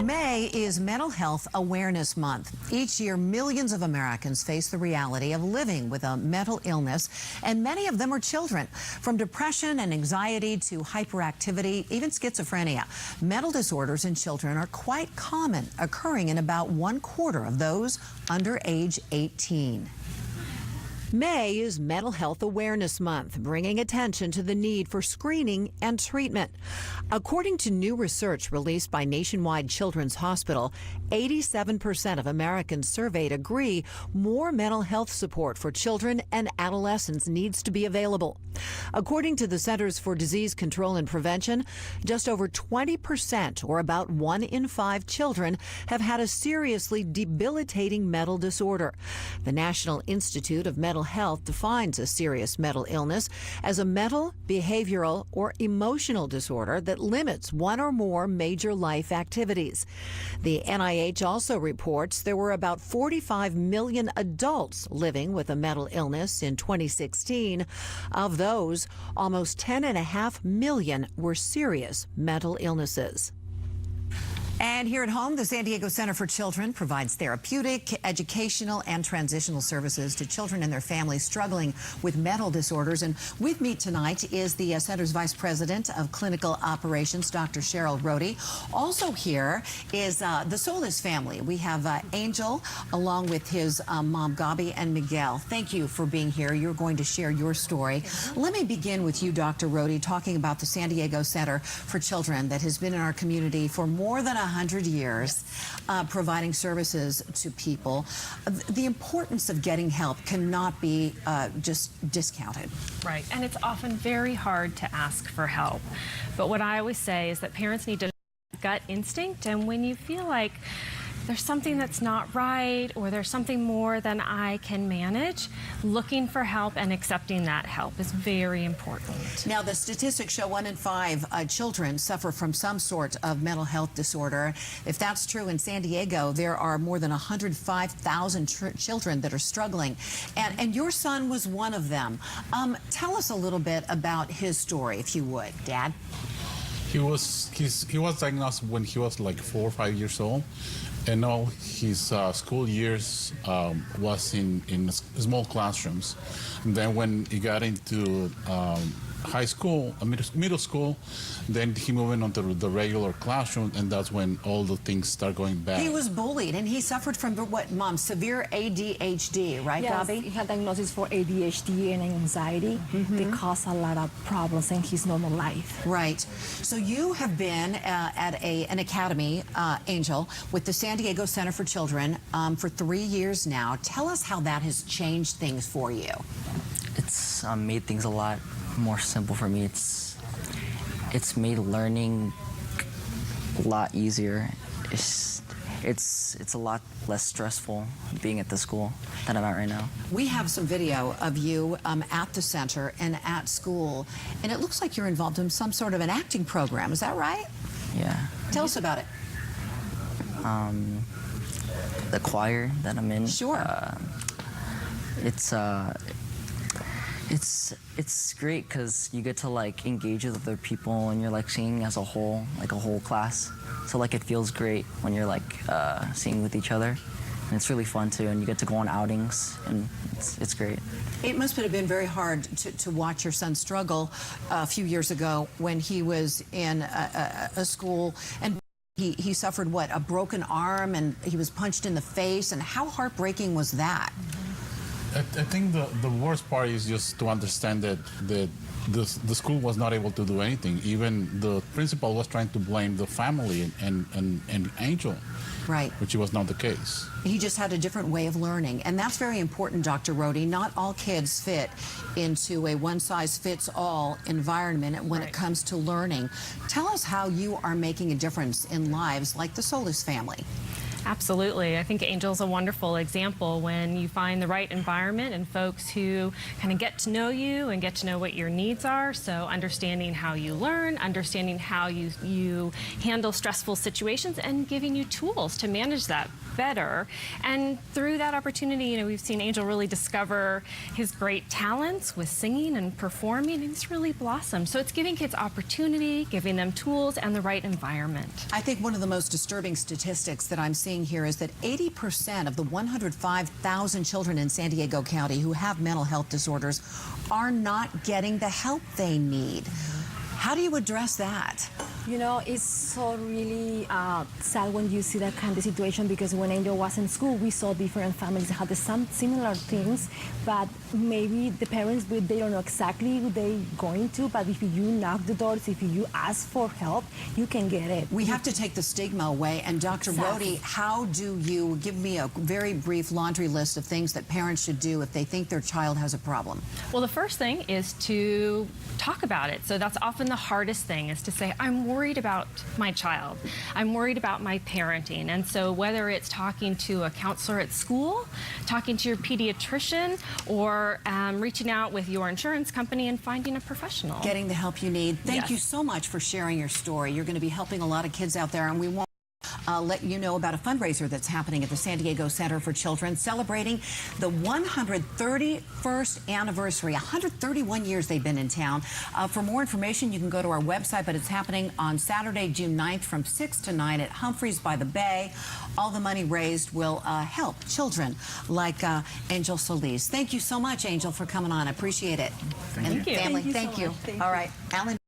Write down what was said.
May is Mental Health Awareness Month. Each year, millions of Americans face the reality of living with a mental illness, and many of them are children. From depression and anxiety to hyperactivity, even schizophrenia, mental disorders in children are quite common, occurring in about 1/4 of those under age 18. May is Mental Health Awareness Month, bringing attention to the need for screening and treatment. According to new research released by Nationwide Children's Hospital, 87% of Americans surveyed agree more mental health support for children and adolescents needs to be available. According to the Centers for Disease Control and Prevention, just over 20%, or about 1 in 5 children, have had a seriously debilitating mental disorder. The National Institute of Mental Health defines a serious mental illness as a mental, behavioral, or emotional disorder that limits one or more major life activities. The NIH also reports there were about 45 million adults living with a mental illness in 2016. Of those, almost 10.5 million were serious mental illnesses. And here at home, the San Diego Center for Children provides therapeutic, educational, and transitional services to children and their families struggling with mental disorders. And with me tonight is the center's Vice President of Clinical Operations, Dr. Cheryl Rohde. Also here is the Solis family. We have Angel, along with his mom, Gabi, and Miguel. Thank you for being here. You're going to share your story. Let me begin with you, Dr. Rohde, talking about the San Diego Center for Children that has been in our community for more than 100 years, providing services to people. The importance of getting help cannot be just discounted. Right, and it's often very hard to ask for help. But what I always say is that parents need to gut instinct, and when you feel like there's something that's not right or there's something more than I can manage, looking for help and accepting that help is very important. Now, the statistics show 1 in 5 children suffer from some sort of mental health disorder. If that's true in San Diego, there are more than 105,000 children that are struggling. And your son was one of them. Tell us a little bit about his story, if you would, Dad. He was diagnosed when he was like 4 or 5 years old, and all his school years was in small classrooms. And then when he got into high school, middle school, then he moved on to the regular classroom, and that's when all the things start going bad. He was bullied, and he suffered from what, Mom? Severe ADHD, right, yes, Gabi? He had diagnosis for ADHD and anxiety. They cause a lot of problems in his normal life. Right. So you have been at an academy, Angel, with the San Diego Center for Children for 3 years now. Tell us how that has changed things for you. It's made things a lot more simple for me. It's made learning a lot easier. It's a lot less stressful being at the school that I'm at right now. We have some video of you at the center and at school, and it looks like you're involved in some sort of an acting program. Is that right? Yeah. Tell us about it. The choir that I'm in. Sure. It's great because you get to like engage with other people, and you're like singing as a whole, like a whole class. So like it feels great when you're like singing with each other, and it's really fun too. And you get to go on outings, and it's great. It must have been very hard to watch your son struggle a few years ago when he was in a school and he suffered what, a broken arm, and he was punched in the face. And how heartbreaking was that? I think the worst part is just to understand that the school was not able to do anything. Even the principal was trying to blame the family and Angel. Right. Which was not the case. He just had a different way of learning. And that's very important, Dr. Rohde. Not all kids fit into a one-size-fits-all environment when it comes to learning. Tell us how you are making a difference in lives like the Solis family. Absolutely. I think Angel's a wonderful example when you find the right environment and folks who kind of get to know you and get to know what your needs are. So understanding how you learn, understanding how you handle stressful situations, and giving you tools to manage that better. And through that opportunity, you know, we've seen Angel really discover his great talents with singing and performing, and it's really blossomed. So it's giving kids opportunity, giving them tools and the right environment. I think one of the most disturbing statistics that I'm seeing here is that 80% of the 105,000 children in San Diego County who have mental health disorders are not getting the help they need. How do you address that? You know, it's so really sad when you see that kind of situation, because when Angel was in school, we saw different families that had some similar things, but maybe the parents, they don't know exactly who they're going to, but if you knock the doors, if you ask for help, you can get it. We have to take the stigma away. And Dr. Brody, how do you give me a very brief laundry list of things that parents should do if they think their child has a problem? Well, the first thing is to talk about it. So that's often the hardest thing, is to say, I'm worried about my child. I'm worried about my parenting. And so whether it's talking to a counselor at school, talking to your pediatrician, or reaching out with your insurance company and finding a professional. Getting the help you need. Thank Yes. you so much for sharing your story. You're going to be helping a lot of kids out there, and we want let you know about a fundraiser that's happening at the San Diego Center for Children, celebrating the 131st anniversary. 131 years they've been in town. For more information, you can go to our website, but it's happening on Saturday, June 9th from 6 to 9 at Humphreys by the Bay. All the money raised will help children like Angel Solis. Thank you so much, Angel, for coming on. I appreciate it. Thank you. Family, Thank you so thank you. much. Thank All you. right, Alan.